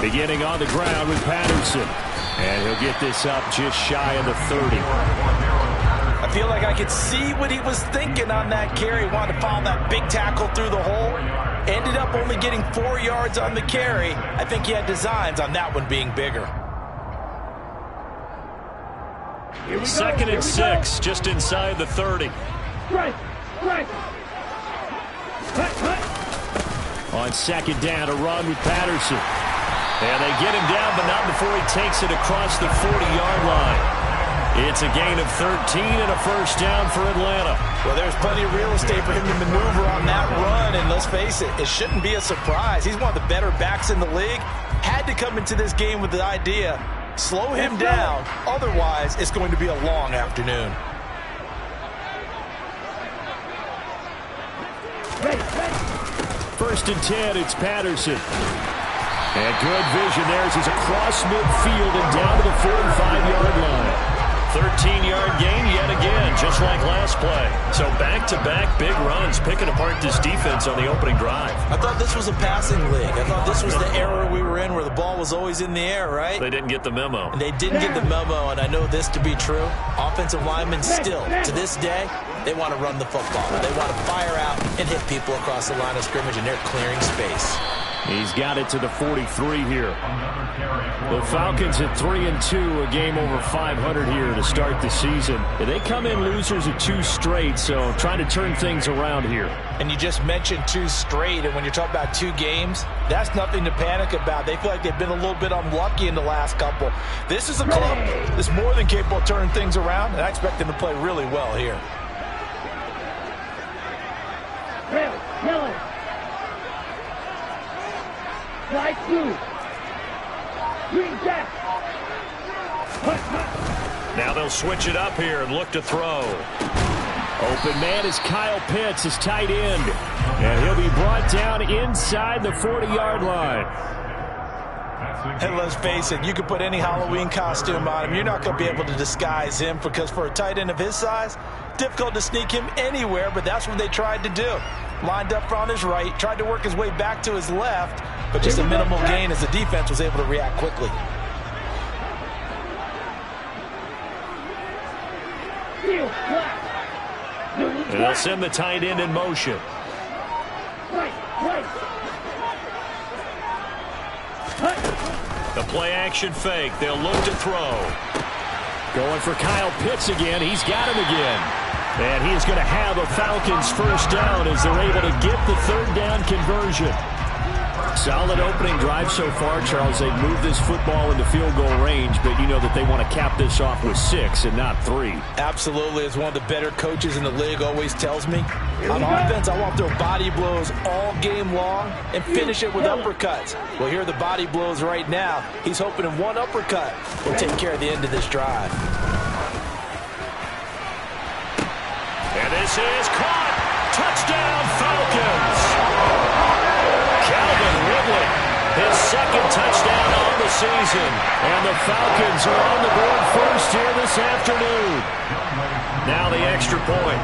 Beginning on the ground with Patterson. And he'll get this up just shy of the 30. I feel like I could see what he was thinking on that carry. Wanted to follow that big tackle through the hole. Ended up only getting 4 yards on the carry. I think he had designs on that one being bigger. 2nd and 6, just inside the 30. On 2nd down, a run with Patterson. And they get him down, but not before he takes it across the 40-yard line. It's a gain of 13 and a first down for Atlanta. Well, there's plenty of real estate for him to maneuver on that run, and let's face it, it shouldn't be a surprise. He's one of the better backs in the league. Had to come into this game with the idea, slow him down, otherwise it's going to be a long afternoon. First and 10, it's Patterson. And good vision there as he's across midfield and down to the 45-yard line. 13-yard gain yet again, just like last play. So back-to-back big runs, picking apart this defense on the opening drive. I thought this was a passing league. I thought this was the era we were in where the ball was always in the air, right? They didn't get the memo. And they didn't get the memo, and I know this to be true. Offensive linemen still, to this day, they want to run the football. They want to fire out and hit people across the line of scrimmage, and they're clearing space. He's got it to the 43 here. The Falcons at 3-2, a game over 500 here to start the season. They come in losers of 2 straight, so trying to turn things around here. And you just mentioned 2 straight, and when you're talking about 2 games, that's nothing to panic about. They feel like they've been a little bit unlucky in the last couple. This is a club that's more than capable of turning things around, and I expect them to play really well here. Now they'll switch it up here and look to throw. Open man is Kyle Pitts, his tight end. And he'll be brought down inside the 40-yard line. And let's face it, you can put any Halloween costume on him. You're not going to be able to disguise him because for a tight end of his size, difficult to sneak him anywhere, but that's what they tried to do. Lined up on his right, tried to work his way back to his left, but just a minimal gain as the defense was able to react quickly. And they'll send the tight end in motion. The play action fake. They'll look to throw. Going for Kyle Pitts again. He's got him again. And he is going to have a Falcons first down as they're able to get the 3rd down conversion. Solid opening drive so far, Charles. They've moved this football into field goal range, but you know that they want to cap this off with 6 and not 3. Absolutely. As one of the better coaches in the league always tells me, on offense, I want to throw body blows all game long and finish it with uppercuts. Well, here are the body blows right now. He's hoping in one uppercut will take care of the end of this drive. And this is caught. Touchdown, Falcons. Calvin Ridley, his 2nd touchdown on the season. And the Falcons are on the board first here this afternoon. Now the extra point.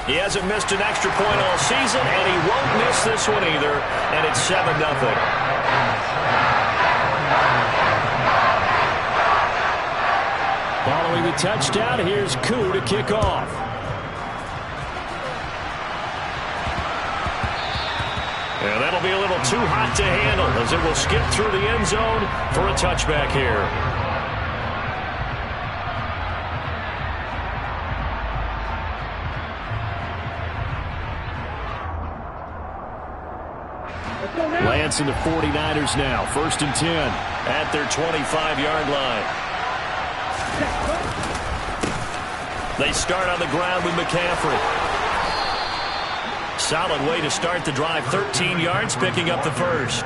He hasn't missed an extra point all season, and he won't miss this one either. And it's 7-0. Following the touchdown, here's Koo to kick off. And that'll be a little too hot to handle as it will skip through the end zone for a touchback here. Lance and the 49ers now. 1st and 10 at their 25-yard line. They start on the ground with McCaffrey. Solid way to start the drive. 13 yards, picking up the first.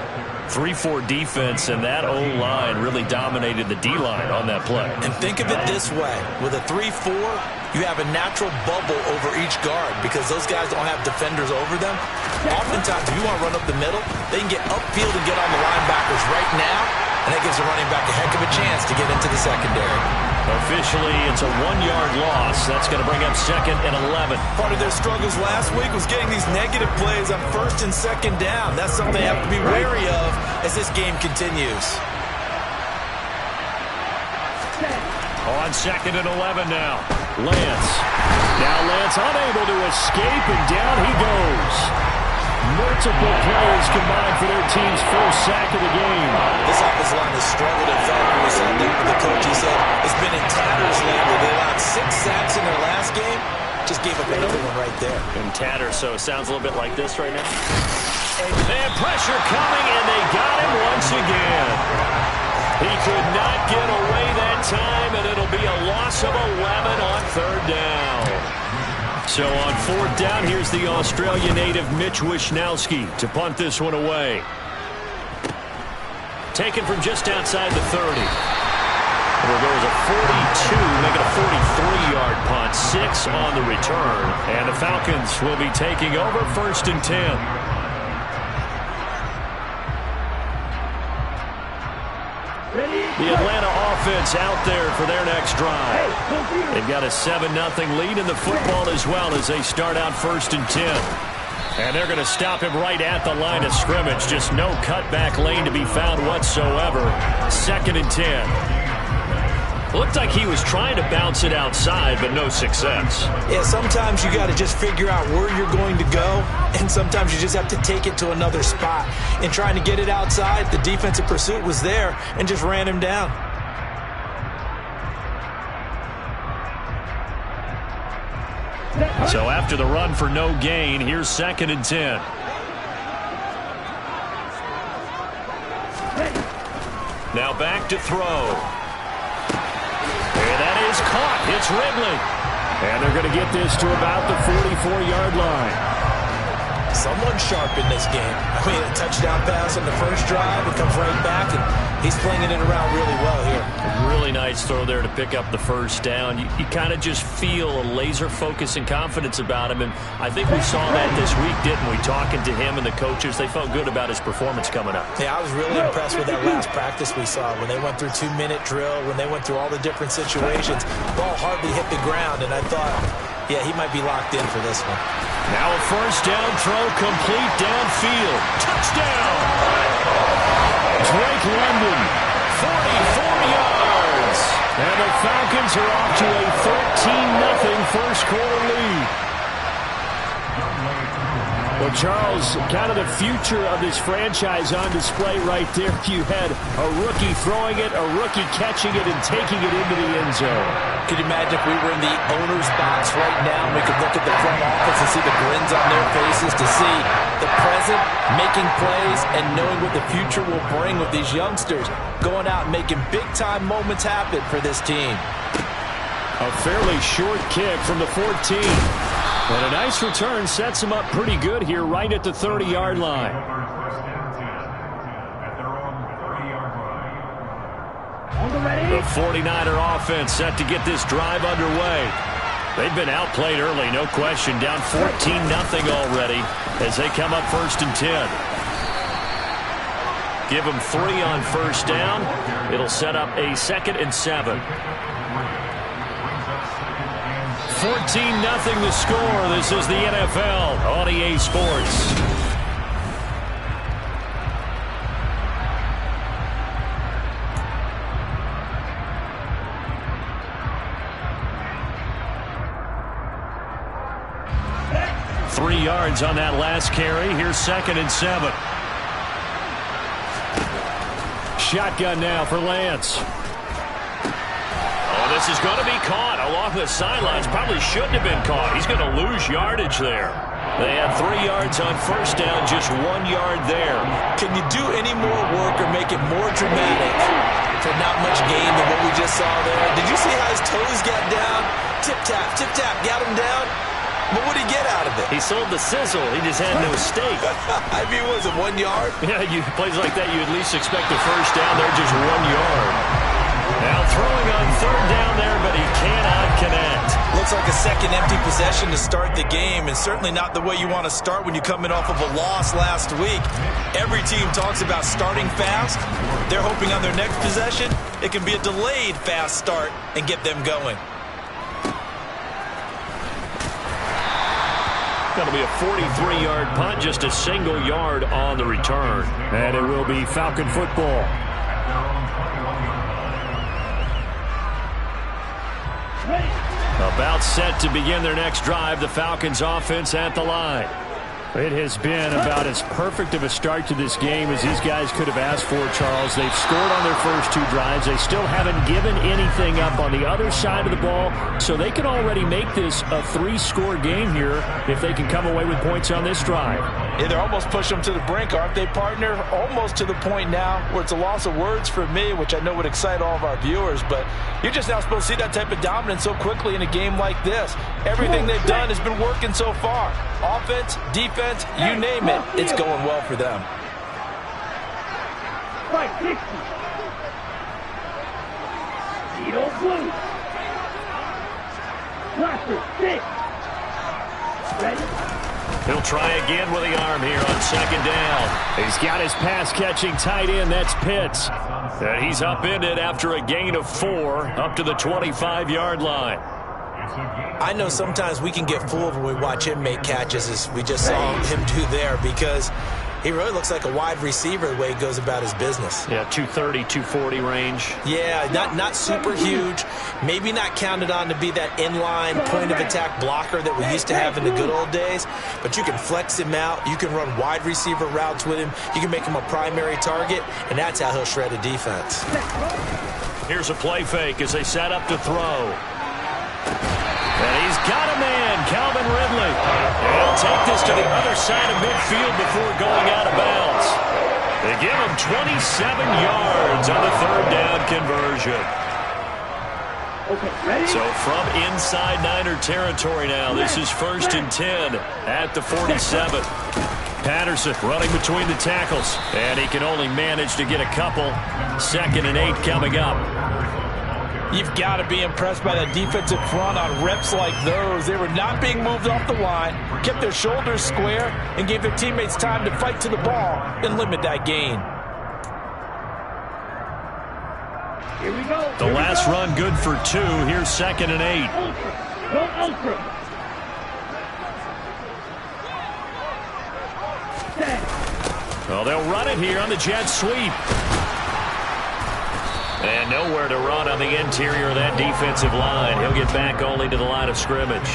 3-4 defense, and that O-line really dominated the D-line on that play. And think of it this way. With a 3-4, you have a natural bubble over each guard because those guys don't have defenders over them. Oftentimes, if you want to run up the middle, they can get upfield and get on the linebackers right now, and that gives the running back a heck of a chance to get into the secondary. Officially, it's a 1-yard loss. That's going to bring up 2nd and 11. Part of their struggles last week was getting these negative plays on 1st and 2nd down. That's something they have to be wary of as this game continues. On 2nd and 11 now. Lance. Now Lance unable to escape, and down he goes. Multiple players combined for their team's first sack of the game. This offensive line has struggled. In fact, when we sat there with the coach, he said it's been in tatters lately. They allowed 6 sacks in their last game. Just gave up another one right there. In tatters, so it sounds a little bit like this right now. And pressure coming, and they got him once again. He could not get away that time, and it'll be a loss of 11 on 3rd down. So on 4th down, here's the Australia native Mitch Wishnowsky to punt this one away. Taken from just outside the 30. It'll go as a 42, make it a 43-yard punt, 6 on the return. And the Falcons will be taking over 1st and 10. The Atlanta offense out there for their next drive. They've got a 7-0 lead in the football as well as they start out 1st and 10. And they're going to stop him right at the line of scrimmage. Just no cutback lane to be found whatsoever. 2nd and 10. Looked like he was trying to bounce it outside, but no success. Yeah, sometimes you got to just figure out where you're going to go, and sometimes you just have to take it to another spot. In trying to get it outside, the defensive pursuit was there and just ran him down. So after the run for no gain, here's 2nd and 10. Now back to throw. And that is caught. It's Ridley. And they're going to get this to about the 44-yard line. Someone sharp in this game. I mean, a touchdown pass on the first drive. It comes right back, and he's flinging it around really well here. Really nice throw there to pick up the first down. You kind of just feel a laser focus and confidence about him, and I think we saw that this week, didn't we? Talking to him and the coaches, they felt good about his performance coming up. Yeah, I was really impressed with that last practice we saw when they went through 2-minute drill, when they went through all the different situations. Ball hardly hit the ground, and I thought, yeah, he might be locked in for this one. Now a first down throw complete downfield. Touchdown! Drake London, 44 yards. And the Falcons are off to a 13-0 first quarter lead. Well, Charles, kind of the future of this franchise on display right there. You had a rookie throwing it, a rookie catching it, and taking it into the end zone. Could you imagine if we were in the owner's box right now and we could look at the front office and see the grins on their faces, to see the present making plays and knowing what the future will bring with these youngsters going out and making big-time moments happen for this team. A fairly short kick from the 14. And a nice return sets him up pretty good here right at the 30-yard line. The 49er offense set to get this drive underway. They've been outplayed early, no question. Down 14-0 already as they come up 1st and 10. Give them 3 on first down. It'll set up a 2nd and 7. 14-0 the score. This is the NFL on EA Sports. Three yards on that last carry. Here's 2nd and 7. Shotgun now for Lance. Oh, this is going to be caught along the sidelines. Probably shouldn't have been caught. He's going to lose yardage there. They had 3 yards on first down, just 1 yard there. Can you do any more work or make it more dramatic for not much gain than what we just saw there? Did you see how his toes got down? Tip-tap, got him down. But what did he get out of it? He sold the sizzle. He just had no steak. I mean, was it 1 yard? Yeah, plays like that, you at least expect a first down. They're just 1 yard. Now throwing on third down there, but he cannot connect. Looks like a second empty possession to start the game, and certainly not the way you want to start when you're coming off of a loss last week. Every team talks about starting fast. They're hoping on their next possession it can be a delayed fast start and get them going. That'll be a 43-yard punt, just a single yard on the return. And it will be Falcon football. About set to begin their next drive, the Falcons offense at the line. It has been about as perfect of a start to this game as these guys could have asked for, Charles. They've scored on their first two drives. They still haven't given anything up on the other side of the ball, so they can already make this a three-score game here if they can come away with points on this drive. Yeah, they're almost pushing them to the brink, aren't they, partner? Almost to the point now where it's a loss of words for me, which I know would excite all of our viewers, but you're just now supposed to see that type of dominance so quickly in a game like this. Everything they've done has been working so far. Offense, defense, you name it, it's going well for them. He'll try again with the arm here on second down. He's got his pass-catching tight end. That's Pitts. And he's upended after a gain of 4 up to the 25-yard line. I know sometimes we can get fooled when we watch him make catches, as we just saw him do there, because he really looks like a wide receiver the way he goes about his business. Yeah, 230, 240 range. Yeah, not super huge. Maybe not counted on to be that inline point-of-attack blocker that we used to have in the good old days, but you can flex him out. You can run wide receiver routes with him. You can make him a primary target, and that's how he'll shred a defense. Here's a play fake as they set up to throw. And he's got a man, Calvin Ridley. And he'll take this to the other side of midfield before going out of bounds. They give him 27 yards on the third down conversion. So from inside Niner territory now, this is 1st and 10 at the 47. Patterson running between the tackles, and he can only manage to get a couple. 2nd and 8 coming up. You've got to be impressed by that defensive front on reps like those. They were not being moved off the line, kept their shoulders square, and gave their teammates time to fight to the ball and limit that gain. Here we go. The last run good for 2. Here's 2nd and 8. Go ultra. Well, they'll run it here on the jet sweep. And nowhere to run on the interior of that defensive line. He'll get back only to the line of scrimmage.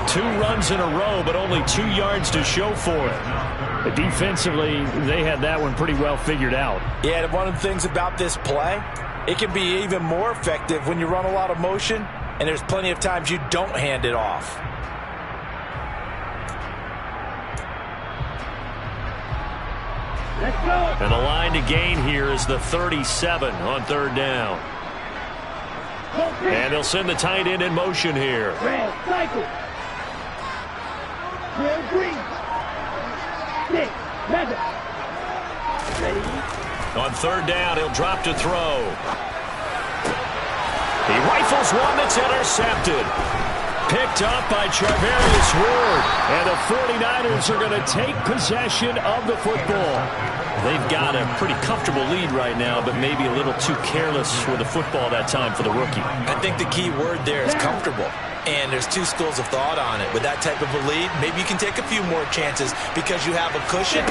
2 runs in a row, but only 2 yards to show for it. Defensively, they had that one pretty well figured out. Yeah, one of the things about this play, it can be even more effective when you run a lot of motion, and there's plenty of times you don't hand it off. Let's go. And the line to gain here is the 37 on 3rd down. And they'll send the tight end in motion here. Red, cycle. Red, green. 6, 7. Ready? On 3rd down, he'll drop to throw. He rifles one that's intercepted. Picked up by Charvarius Ward. And the 49ers are going to take possession of the football. They've got a pretty comfortable lead right now, but maybe a little too careless with the football that time for the rookie. I think the key word there is comfortable. And there's 2 schools of thought on it. With that type of a lead, maybe you can take a few more chances because you have a cushion.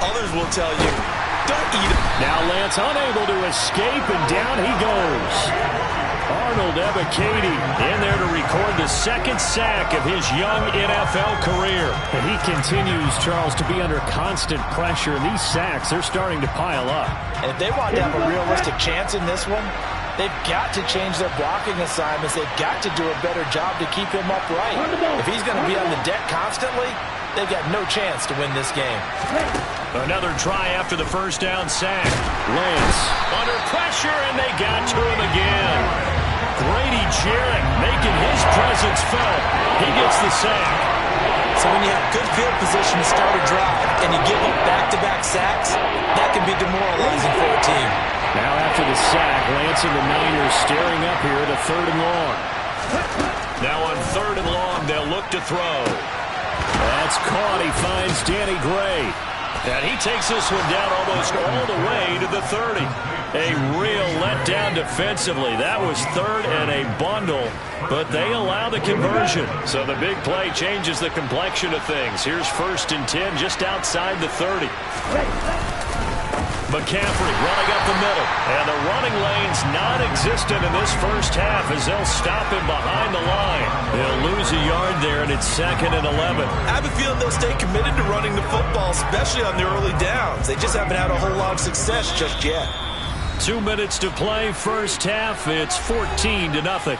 Others will tell you, don't eat it. Now Lance unable to escape, and down he goes. Arnold Ebiketie in there to record the 2nd sack of his young NFL career. And he continues, Charles, to be under constant pressure. And these sacks, they're starting to pile up. And if they want to have a realistic chance in this one, they've got to change their blocking assignments. They've got to do a better job to keep him upright. If he's going to be on the deck constantly, they've got no chance to win this game. Another try after the 1st down sack. Lance under pressure, and they got to him again. Grady Jarrett making his presence felt. He gets the sack. So when you have good field position to start a drive and you give up back-to-back sacks, that can be demoralizing for a team. Now after the sack, Lance and the Niners staring up here at a 3rd and long. Now on 3rd and long, they'll look to throw. That's caught. He finds Danny Gray. And he takes this one down almost all the way to the 30. A real letdown defensively. That was 3rd and a bundle, but they allow the conversion. So the big play changes the complexion of things. Here's 1st and 10 just outside the 30. McCaffrey running up the middle. And the running lane's non-existent in this first half as they'll stop him behind the line. They'll lose a yard there, and it's 2nd and 11. I have a feeling they'll stay committed to running the football, especially on the early downs. They just haven't had a whole lot of success just yet. 2 minutes to play, first half. It's 14-0.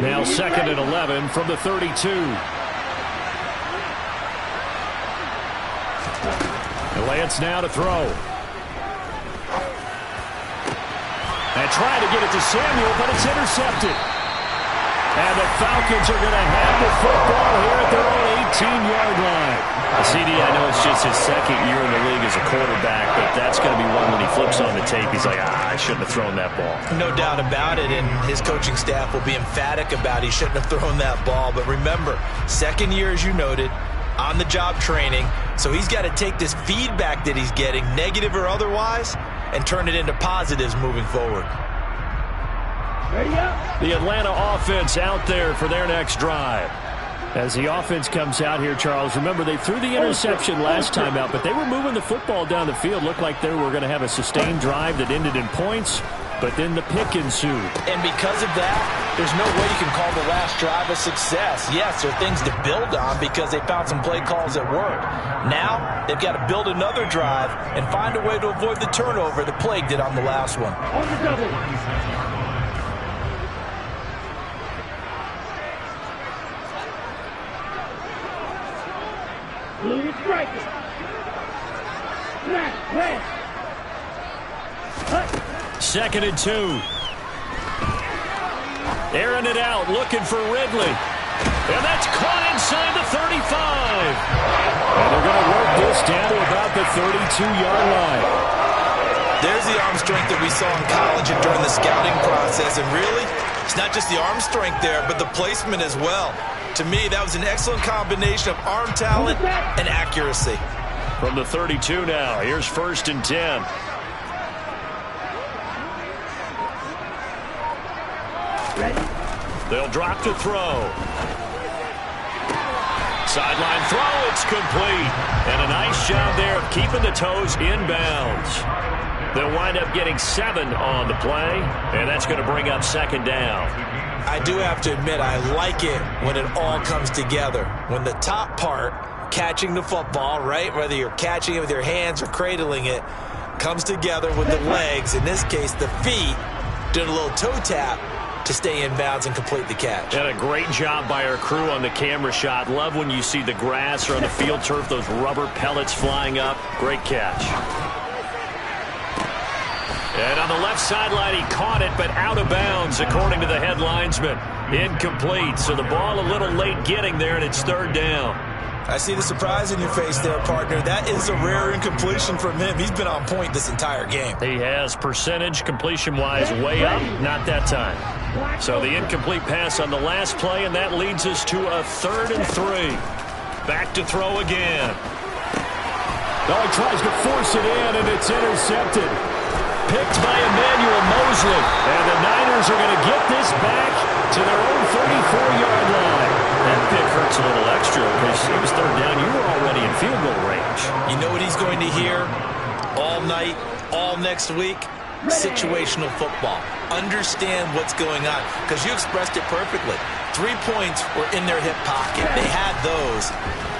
Now 2nd and 11 from the 32. Lance now to throw. And trying to get it to Samuel, but it's intercepted. And the Falcons are going to have the football here at their own 18-yard line. CD, I know it's just his 2nd year in the league as a quarterback, but that's going to be one when he flips on the tape. He's like, I shouldn't have thrown that ball. No doubt about it, and his coaching staff will be emphatic about he shouldn't have thrown that ball. But remember, 2nd year, as you noted, on-the-job training. So he's got to take this feedback that he's getting, negative or otherwise, and turn it into positives moving forward. The Atlanta offense out there for their next drive. As the offense comes out here, Charles, remember they threw the interception last time out, but they were moving the football down the field. Looked like they were going to have a sustained drive that ended in points, but then the pick ensued. And because of that, there's no way you can call the last drive a success. Yes, there are things to build on because they found some play calls that worked. Now, they've got to build another drive and find a way to avoid the turnover that plagued it on the last one. On the double. Blue striker. Smash, red. Cut. 2nd and 2. Airing it out, looking for Ridley. And that's caught inside the 35. And they're going to work this down to about the 32-yard line. There's the arm strength that we saw in college and during the scouting process. And really, it's not just the arm strength there, but the placement as well. To me, that was an excellent combination of arm talent and accuracy. From the 32 now, here's 1st and 10. Ready? They'll drop to throw. Sideline throw, it's complete. And a nice job there of keeping the toes inbounds. They'll wind up getting 7 on the play, and that's going to bring up 2nd down. I do have to admit, I like it when it all comes together. When the top part, catching the football, right, whether you're catching it with your hands or cradling it, comes together with the legs, in this case the feet, doing a little toe tap to stay in bounds and complete the catch. And a great job by our crew on the camera shot. Love when you see the grass or on the field turf, those rubber pellets flying up. Great catch. And on the left sideline, he caught it, but out of bounds, according to the head linesman. Incomplete, so the ball a little late getting there, and it's 3rd down. I see the surprise in your face there, partner. That is a rare incompletion from him. He's been on point this entire game. He has percentage completion-wise way up, not that time. So the incomplete pass on the last play, and that leads us to a 3rd and 3. Back to throw again. Oh, he tries to force it in, and it's intercepted. Picked by Emmanuel Mosley. And the Niners are going to get this back to their own 34-yard line. That pick hurts a little extra because it was 3rd down. You were already in field goal range. You know what he's going to hear all night, all next week? Situational football. Understand what's going on because you expressed it perfectly. 3 points were in their hip pocket. They had those.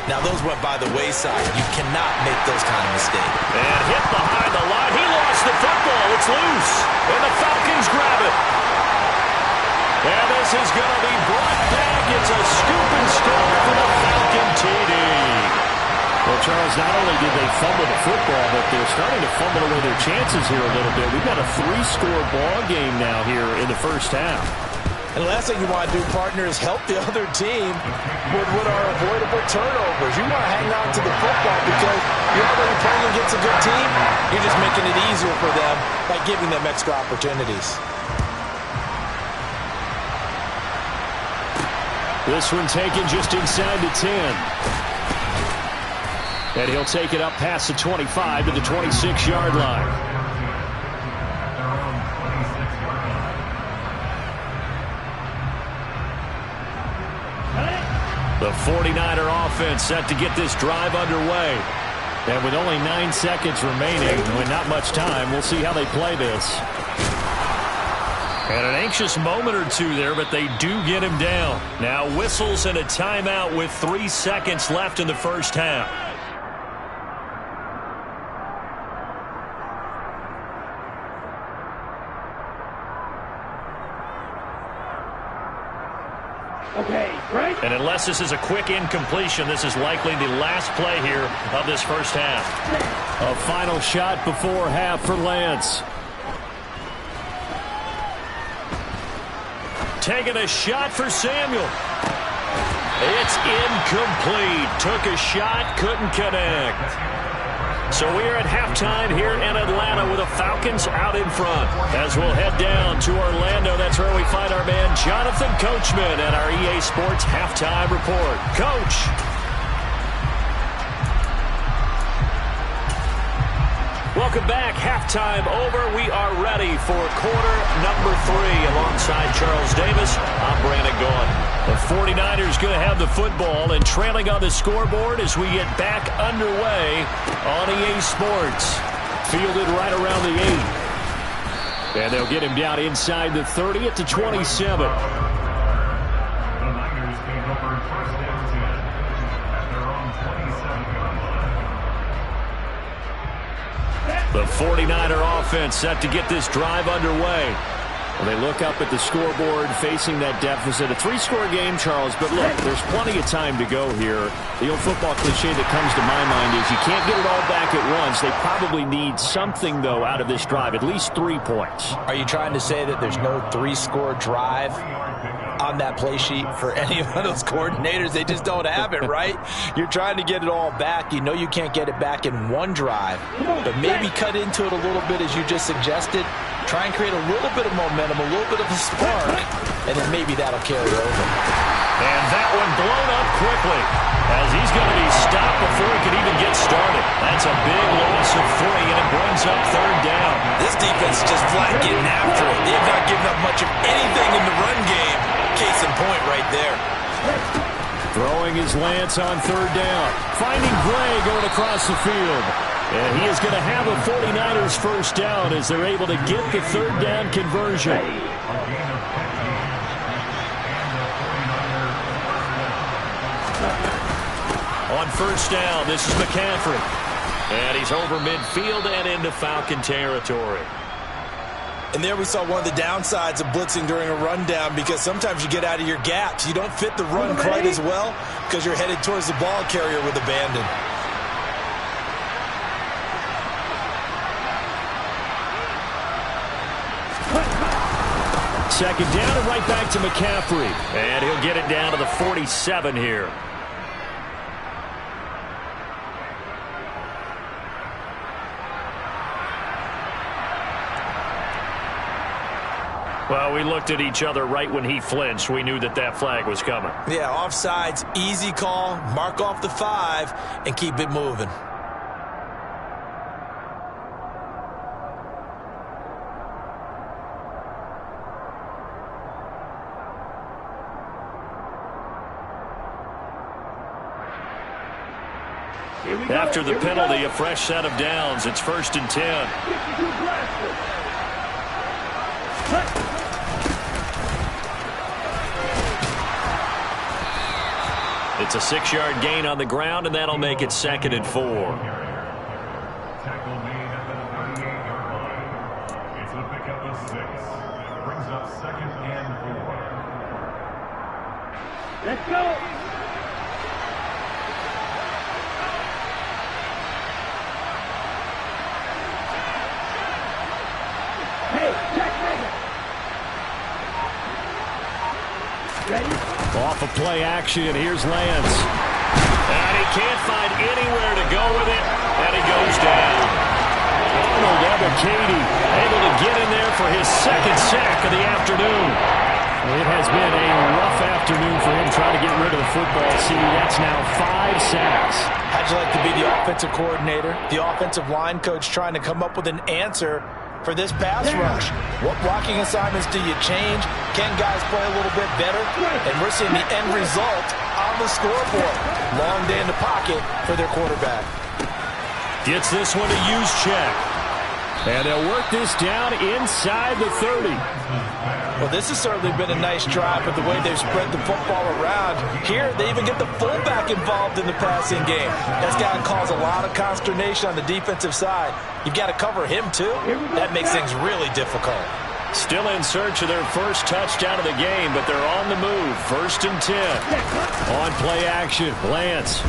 Now, those went by the wayside. You cannot make those kind of mistakes. And hit behind the line. He lost the football. It's loose. And the Falcons grab it. And this is going to be brought back. It's a scoop and score for the Falcon TD. Well, Charles, not only did they fumble the football, but they're starting to fumble away their chances here a little bit. We've got a 3-score ball game now here in the first half. And the last thing you want to do, partner, is help the other team with what are avoidable turnovers. You want to hang on to the football because you're already playing against a good team. You're just making it easier for them by giving them extra opportunities. This one taken just inside the 10. And he'll take it up past the 25 to the 26-yard line. The 49er offense set to get this drive underway. And with only 9 seconds remaining, with not much time, we'll see how they play this. And an anxious moment or two there, but they do get him down. Now whistles and a timeout with 3 seconds left in the first half. Okay, right? And unless this is a quick incompletion, this is likely the last play here of this first half. A final shot before half for Lance. Taking a shot for Samuel. It's incomplete. Took a shot, couldn't connect. So we're at halftime here in Atlanta with the Falcons out in front. As we'll head down to Orlando, that's where we find our man Jonathan Coachman at our EA Sports Halftime Report. Coach. Welcome back. Halftime over. We are ready for quarter number 3. Alongside Charles Davis, I'm Brandon Gaudin. The 49ers going to have the football and trailing on the scoreboard as we get back underway on EA Sports. Fielded right around the 8. And they'll get him down inside the 30 at the 27. The 49er offense set to get this drive underway. Well, they look up at the scoreboard facing that deficit. A 3-score game, Charles, but look, there's plenty of time to go here. The old football cliche that comes to my mind is you can't get it all back at once. They probably need something, though, out of this drive, at least 3 points. Are you trying to say that there's no 3-score drive on that play sheet for any of those coordinators? They just don't have it, right? You're trying to get it all back. You know you can't get it back in one drive, but maybe cut into it a little bit as you just suggested. Try and create a little bit of momentum, a little bit of a spark, and then maybe that'll carry over. And that one blown up quickly as he's going to be stopped before he can even get started. That's a big loss of 3, and it brings up 3rd down. This defense is just flat getting after it. They have not given up much of anything in the run game. Case in point right there. Throwing his Lance on 3rd down. Finding Gray going across the field. And he is going to have a 49ers first down as they're able to get the 3rd down conversion. On first down, this is McCaffrey. And he's over midfield and into Falcon territory. And there we saw one of the downsides of blitzing during a rundown, because sometimes you get out of your gaps. You don't fit the run quite as well because you're headed towards the ball carrier with abandon. Second down and right back to McCaffrey. And he'll get it down to the 47 here. Well, we looked at each other right when he flinched. We knew that that flag was coming. Yeah, offsides, easy call, mark off the 5, and keep it moving. After the penalty, a fresh set of downs. It's 1st and 10. It's a 6-yard gain on the ground, and that'll make it 2nd and 4. Tackle made at the 38-yard line. It's a pickup of 6. It brings up 2nd and 4. Let's go. Hey, check, Off of play action, here's Lance. And he can't find anywhere to go with it, and he goes down. Arnold Ebiketie able to get in there for his second sack of the afternoon. It has been a rough afternoon for him trying to get rid of the football. See, that's now 5 sacks. How'd you like to be the offensive coordinator, the offensive line coach trying to come up with an answer for this pass rush? What blocking assignments do you change? Can guys play a little bit better? And we're seeing the end result on the scoreboard. Long day in the pocket for their quarterback. Gets this one to Juszczyk. And they'll work this down inside the 30. Well, this has certainly been a nice drive with the way they've spread the football around. Here, they even get the fullback involved in the passing game. That's got to cause a lot of consternation on the defensive side. You've got to cover him, too. That makes things really difficult. Still in search of their first touchdown of the game, but they're on the move. 1st and 10. On play action, Lance.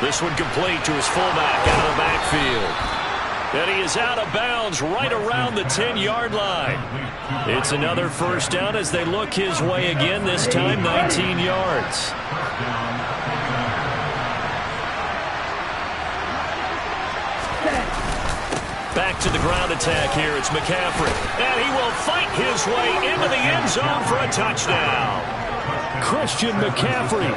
This one complete to his fullback out of the backfield. And he is out of bounds right around the 10-yard line. It's another first down as they look his way again, this time 19 yards. Back to the ground attack here. It's McCaffrey. And he will fight his way into the end zone for a touchdown. Christian McCaffrey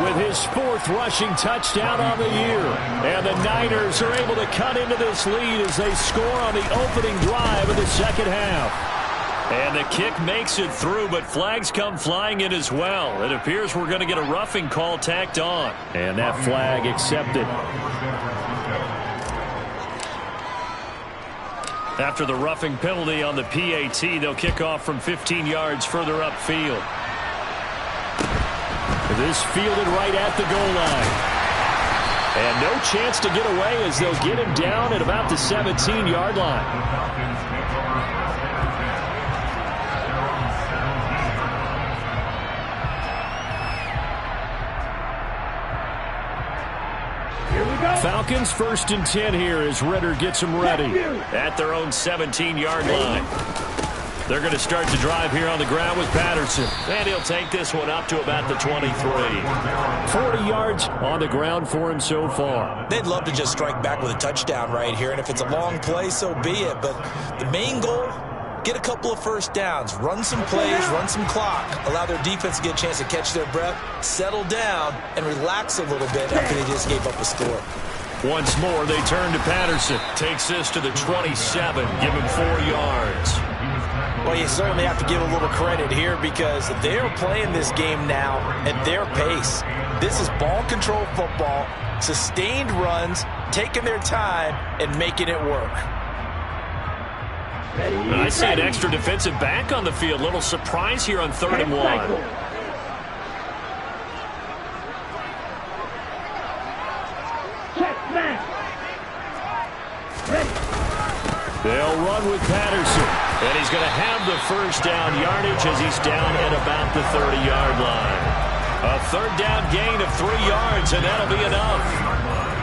with his 4th rushing touchdown on the year. And the Niners are able to cut into this lead as they score on the opening drive of the second half. And the kick makes it through, but flags come flying in as well. It appears we're going to get a roughing call tacked on. And that flag accepted. After the roughing penalty on the PAT, they'll kick off from 15 yards further upfield. This fielded right at the goal line. And no chance to get away as they'll get him down at about the 17-yard line. Falcons 1st and 10 here as Ridder gets them ready at their own 17-yard line. They're going to start the drive here on the ground with Patterson. And he'll take this one up to about the 23. 40 yards on the ground for him so far. They'd love to just strike back with a touchdown right here. And if it's a long play, so be it. But the main goal, get a couple of first downs. Run some plays, run some clock. Allow their defense to get a chance to catch their breath, settle down, and relax a little bit after they just gave up a score. Once more, they turn to Patterson. Takes this to the 27. Give him 4 yards. Well, you certainly have to give a little credit here because they're playing this game now at their pace. This is ball control football, sustained runs, taking their time, and making it work. I see an extra defensive back on the field. Little surprise here on 3rd and 1. They'll run with Patterson. And he's going to have the first down yardage as he's down at about the 30-yard line. A 3rd down gain of 3 yards, and that'll be enough.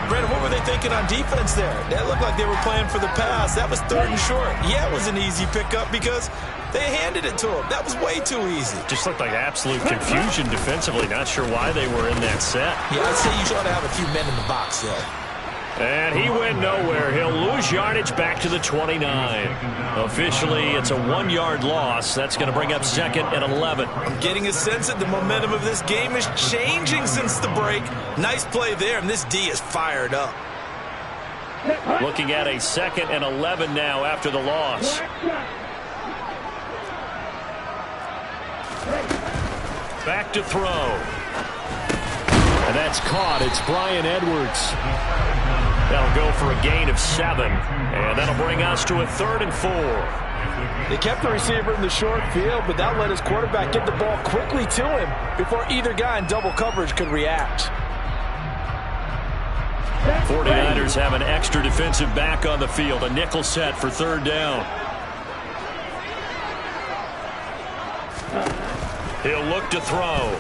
Brandon, what were they thinking on defense there? That looked like they were playing for the pass. That was 3rd and short. Yeah, it was an easy pickup because they handed it to him. That was way too easy. Just looked like absolute confusion defensively. Not sure why they were in that set. Yeah, I'd say you ought to have a few men in the box there. And he went nowhere. He'll lose yardage back to the 29. Officially, it's a 1-yard loss. That's going to bring up 2nd and 11. I'm getting a sense that the momentum of this game is changing since the break. Nice play there, and this D is fired up. Looking at a 2nd and 11 now after the loss. Back to throw. And that's caught. It's Bryan Edwards. That'll go for a gain of 7. And that'll bring us to a 3rd and 4. They kept the receiver in the short field, but that let his quarterback get the ball quickly to him before either guy in double coverage could react. 49ers have an extra defensive back on the field. A nickel set for 3rd down. He'll look to throw.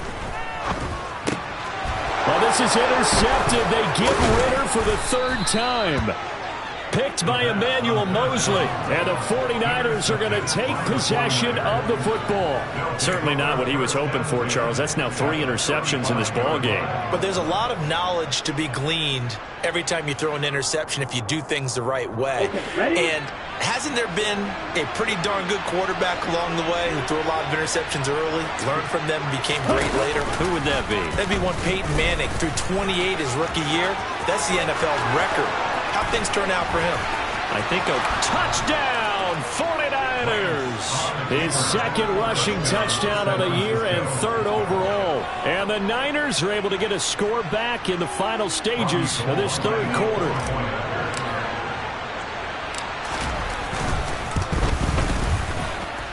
Well, this is intercepted. They get Ridder for the 3rd time. picked by Emmanuel Mosley. And the 49ers are going to take possession of the football. Certainly not what he was hoping for, Charles. That's now 3 interceptions in this ball game. But there's a lot of knowledge to be gleaned every time you throw an interception if you do things the right way. And hasn't there been a pretty darn good quarterback along the way who threw a lot of interceptions early, learned from them, and became great later? Who would that be? That'd be one Peyton Manning threw 28 his rookie year. That's the NFL's record. How'd things turn out for him? I think a touchdown, 49ers. His second rushing touchdown of the year and 3rd overall. And the Niners are able to get a score back in the final stages of this 3rd quarter.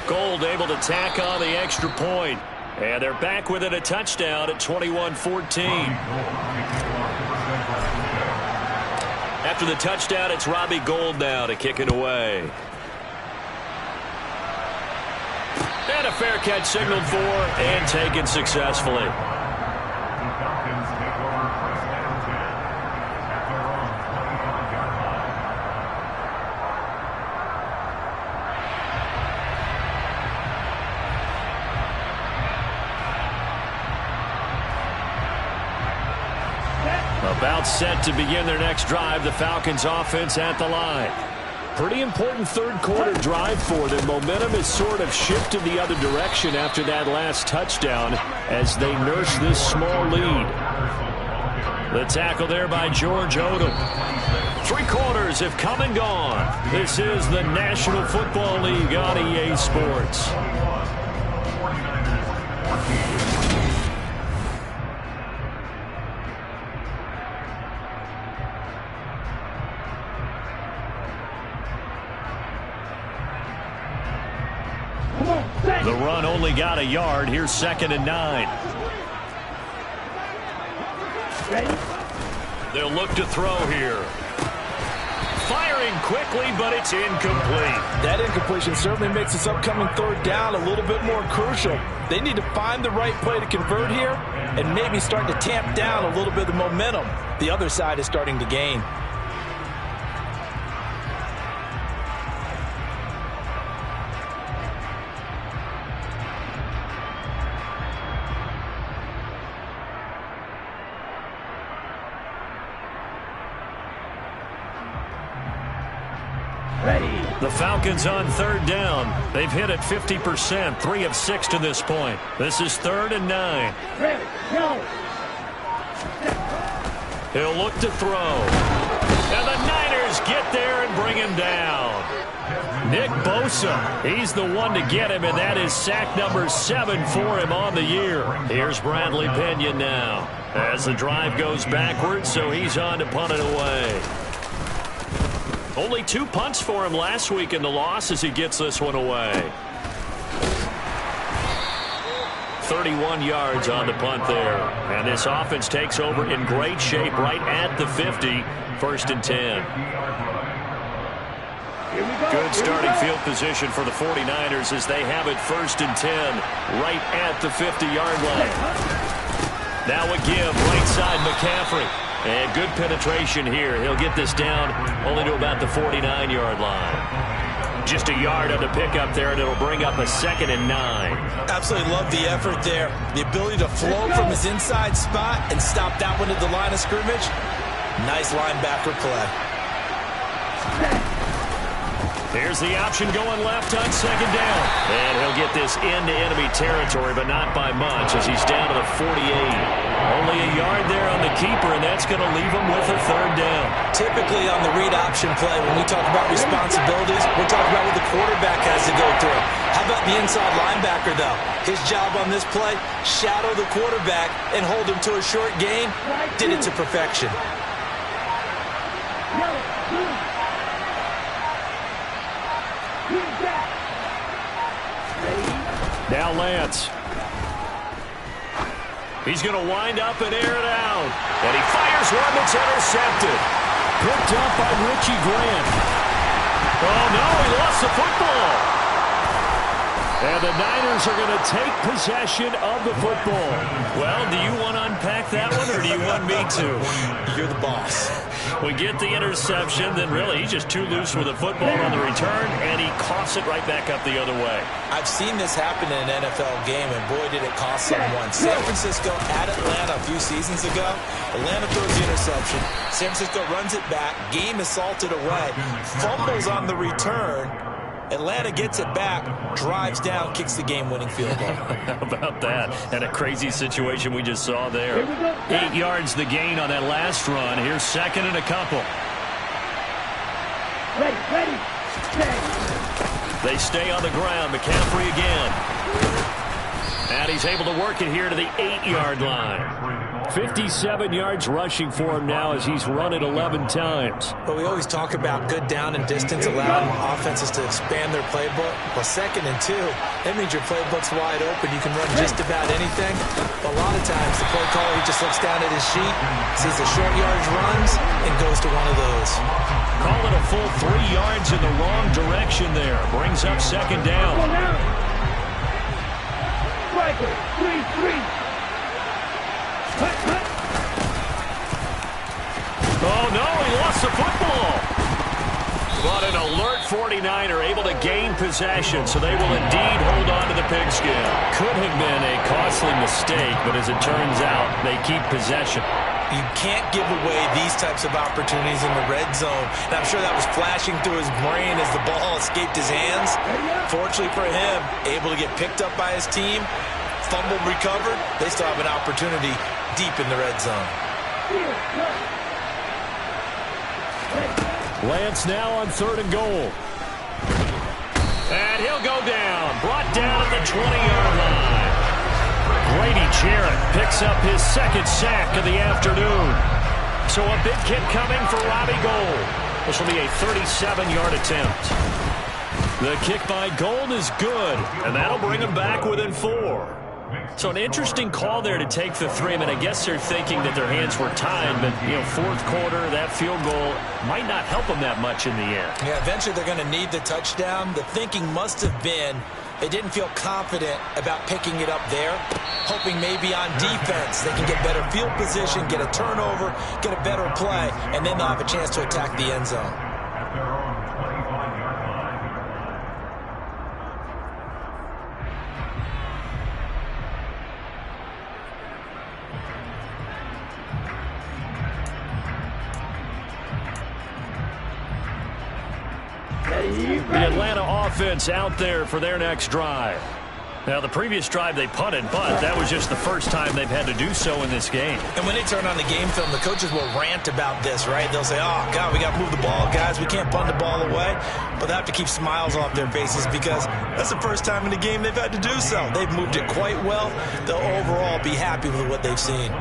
Gold able to tack on the extra point. And they're back within a touchdown at 21-14. After the touchdown, it's Robbie Gould now to kick it away. And a fair catch signaled for and taken successfully. About set to begin their next drive. The Falcons offense at the line. Pretty important 3rd quarter drive for them. Momentum has sort of shifted the other direction after that last touchdown as they nurse this small lead. The tackle there by George Odom. 3 quarters have come and gone. This is the National Football League on EA Sports. The run only got a yard. Here's 2nd and 9. Ready? They'll look to throw here. Firing quickly, but it's incomplete. That incompletion certainly makes this upcoming 3rd down a little bit more crucial. They need to find the right play to convert here and maybe start to tamp down a little bit of the momentum the other side is starting to gain. The Falcons on 3rd down. They've hit it 50%, 3 of 6 to this point. This is 3rd and 9. Ready, go. He'll look to throw. And the Niners get there and bring him down. Nick Bosa, he's the one to get him, and that is sack number 7 for him on the year. Here's Bradley Pinion now as the drive goes backwards, so he's on to punt it away. Only 2 punts for him last week in the loss as he gets this one away. 31 yards on the punt there. And this offense takes over in great shape right at the 50. 1st and 10. Good starting field position for the 49ers as they have it 1st and 10 right at the 50-yard line. Now a give, right side McCaffrey. And good penetration here. He'll get this down only to about the 49-yard line. Just a yard on the pickup there, and it'll bring up a 2nd and 9. Absolutely love the effort there. The ability to flow from his inside spot and stop that one at the line of scrimmage. Nice linebacker play. Here's the option going left on 2nd down. And he'll get this into enemy territory, but not by much as he's down to the 48. Only a yard there on the keeper, and that's going to leave him with a 3rd down. Typically on the read option play, when we talk about responsibilities, we're talking about what the quarterback has to go through. How about the inside linebacker, though? His job on this play, shadow the quarterback and hold him to a short gain. Did it to perfection. Now Lance. He's going to wind up and air it out. And he fires one that's intercepted. Picked up by Richie Grant. Oh, no, he lost the football. And the Niners are going to take possession of the football. Well, do you want to unpack that one, or do you want me to? You're the boss. We get the interception, then really he's just too loose with the football on the return, and he coughs it right back up the other way. I've seen this happen in an NFL game, and boy, did it cost someone. San Francisco at Atlanta a few seasons ago. Atlanta throws the interception. San Francisco runs it back. Game is salted away. Fumbles on the return. Atlanta gets it back, drives down, kicks the game-winning field goal. How about that? And a crazy situation we just saw there. 8 yards the gain on that last run. Here's second and a couple. Ready. They stay on the ground. McCaffrey again. And he's able to work it here to the 8-yard line. 57 yards rushing for him now as he's run it 11 times. But we always talk about good down and distance, allowing offenses to expand their playbook. Well, 2nd and 2, that means your playbook's wide open. You can run just about anything. But a lot of times, the play caller, he just looks down at his sheet, sees the short yardage runs, and goes to one of those. Call it a full 3 yards in the wrong direction there. Brings up second down. Striker, 3-3. Oh, no, he lost the football. But an alert 49er able to gain possession, so they will indeed hold on to the pigskin. Could have been a costly mistake, but as it turns out, they keep possession. You can't give away these types of opportunities in the red zone. And I'm sure that was flashing through his brain as the ball escaped his hands. Fortunately for him, able to get picked up by his team, fumbled, recovered. They still have an opportunity deep in the red zone. Lance now on 3rd and goal. And he'll go down. Brought down at the 20-yard line. Grady Jarrett picks up his 2nd sack of the afternoon. So a big kick coming for Robbie Gould. This will be a 37-yard attempt. The kick by Gould is good, and that'll bring him back within 4. So an interesting call there to take the 3. I mean, I guess they're thinking that their hands were tied, but, 4th quarter, that field goal might not help them that much in the end. Yeah, eventually they're going to need the touchdown. The thinking must have been they didn't feel confident about picking it up there, hoping maybe on defense they can get better field position, get a turnover, get a better play, and then they'll have a chance to attack the end zone. The Atlanta offense out there for their next drive. Now, the previous drive they punted, but that was just the first time they've had to do so in this game. And when they turn on the game film, the coaches will rant about this, right? They'll say, oh, God, we got to move the ball, guys. We can't punt the ball away. But they have to keep smiles off their faces because that's the first time in the game they've had to do so. They've moved it quite well. They'll overall be happy with what they've seen.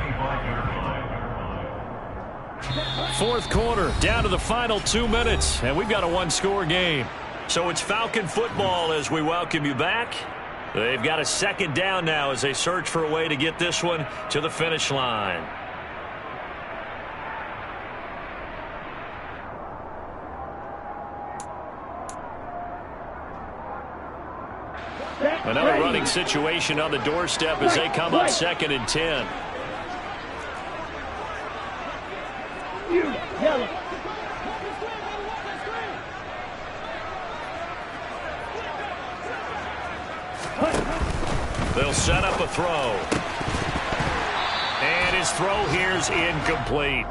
4th quarter, down to the final 2 minutes, and we've got a 1-score game. So it's Falcon football as we welcome you back. They've got a 2nd down now as they search for a way to get this one to the finish line. Another running situation on the doorstep as they come up 2nd and 10. Yellow. They'll set up a throw. And his throw here's incomplete.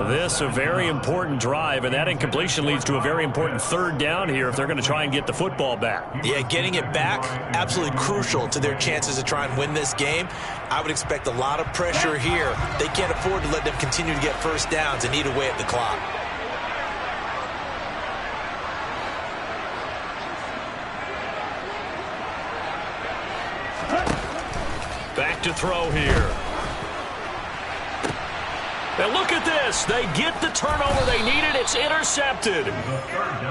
This a very important drive, and that incompletion leads to a very important 3rd down here if they're going to try and get the football back. Yeah, getting it back, absolutely crucial to their chances to try and win this game. I would expect a lot of pressure here. They can't afford to let them continue to get first downs and eat away at the clock. Back to throw here. And look at this. They get the turnover they needed. It's intercepted.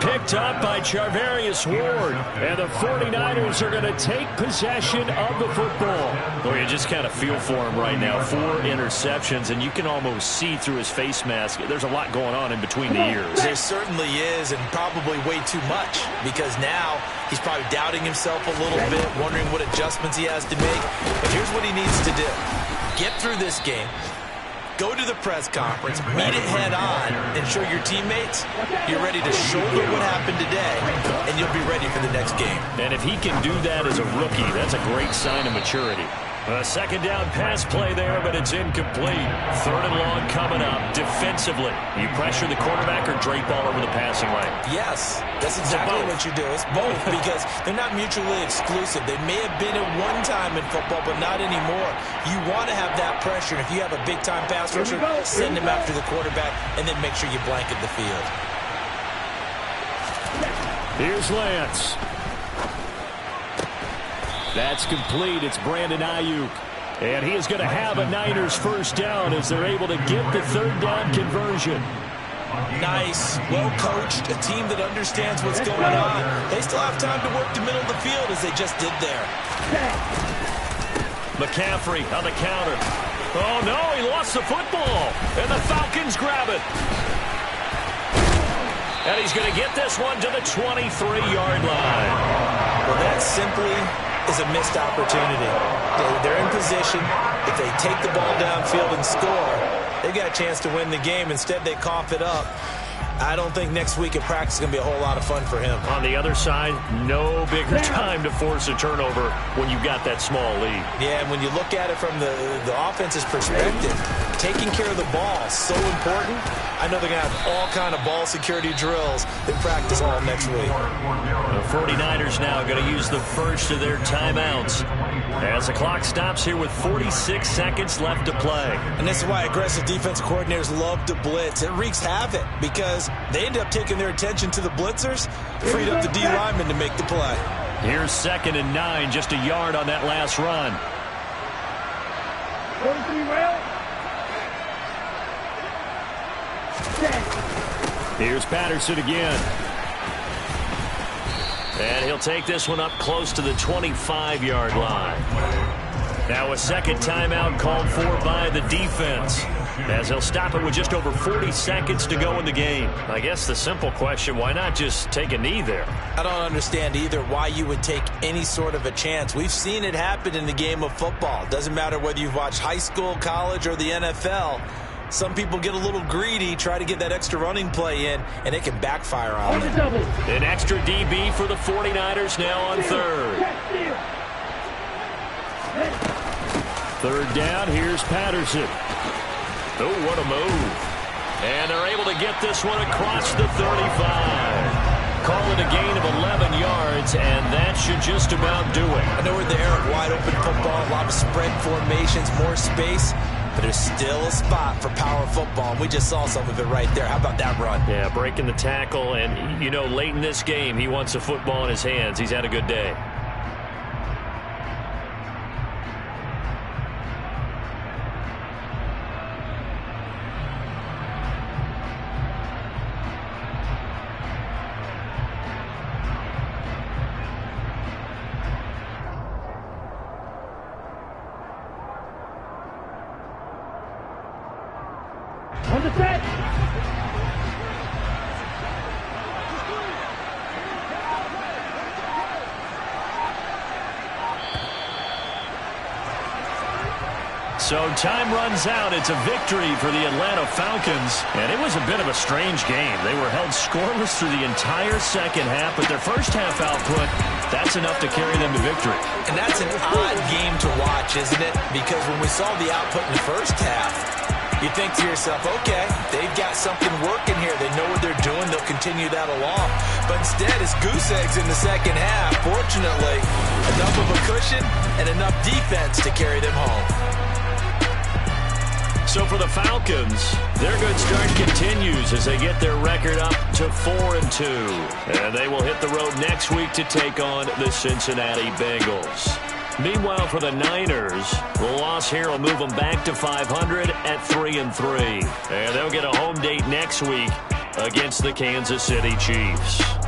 Picked up by Charvarius Ward. And the 49ers are going to take possession of the football. Well, you just kind of feel for him right now. 4 interceptions, and you can almost see through his face mask. There's a lot going on in between the ears. There certainly is, and probably way too much, because now he's probably doubting himself a little bit, wondering what adjustments he has to make. But here's what he needs to do. Get through this game. Go to the press conference, meet it head on, and show your teammates you're ready to shoulder what happened today, and you'll be ready for the next game. And if he can do that as a rookie, that's a great sign of maturity. A second down pass play there, but it's incomplete. Third and long coming up defensively. You pressure the quarterback or drape all over the passing lane? Yes, that's exactly what you do. It's both, because they're not mutually exclusive. They may have been at one time in football, but not anymore. You want to have that pressure. If you have a big-time pass rusher, send him after the quarterback, and then make sure you blanket the field. Here's Lance. That's complete. It's Brandon Ayuk. And he is going to have a Niners first down as they're able to get the third down conversion. Nice. Well coached. A team that understands what's going on. They still have time to work the middle of the field as they just did there. McCaffrey on the counter. Oh, no, he lost the football. And the Falcons grab it. And he's going to get this one to the 23-yard line. Well, that simply is a missed opportunity. They're in position. If they take the ball downfield and score, they've got a chance to win the game. Instead, they cough it up. I don't think next week at practice is going to be a whole lot of fun for him. On the other side, no bigger time to force a turnover when you've got that small lead. Yeah, and when you look at it from the offense's perspective, taking care of the ball is so important. I know they're going to have all kind of ball security drills in practice all next week. The 49ers now going to use the first of their timeouts as the clock stops here with 46 seconds left to play. And this is why aggressive defense coordinators love to blitz. It wreaks havoc because they end up taking their attention to the blitzers, freed up the D lineman to make the play. Here's 2nd and 9, just a yard on that last run. 43 rail. Here's Patterson again. And he'll take this one up close to the 25-yard line. Now a second timeout called for by the defense, as they'll stop it with just over 40 seconds to go in the game. I guess the simple question, why not just take a knee there? I don't understand either why you would take any sort of a chance. We've seen it happen in the game of football. Doesn't matter whether you've watched high school, college, or the NFL. Some people get a little greedy, try to get that extra running play in, and it can backfire on them. An extra DB for the 49ers now on third. Third down, here's Patterson. Oh, what a move. And they're able to get this one across the 35. Call it a gain of 11 yards, and that should just about do it. I know we're in the era of wide open football, a lot of spread formations, more space. But there's still a spot for power football, and we just saw some of it right there. How about that run? Yeah, breaking the tackle, and, you know, late in this game, he wants the football in his hands. He's had a good day. On the set. So time runs out. It's a victory for the Atlanta Falcons. And it was a bit of a strange game. They were held scoreless through the entire second half, but their first half output, that's enough to carry them to victory. And that's an odd game to watch, isn't it? Because when we saw the output in the first half, you think to yourself, okay, they've got something working here. They know what they're doing. They'll continue that along. But instead, it's goose eggs in the second half. Fortunately, enough of a cushion and enough defense to carry them home. So for the Falcons, their good start continues as they get their record up to 4-2. And they will hit the road next week to take on the Cincinnati Bengals. Meanwhile, for the Niners, the loss here will move them back to 500 at 3-3. And they'll get a home date next week against the Kansas City Chiefs.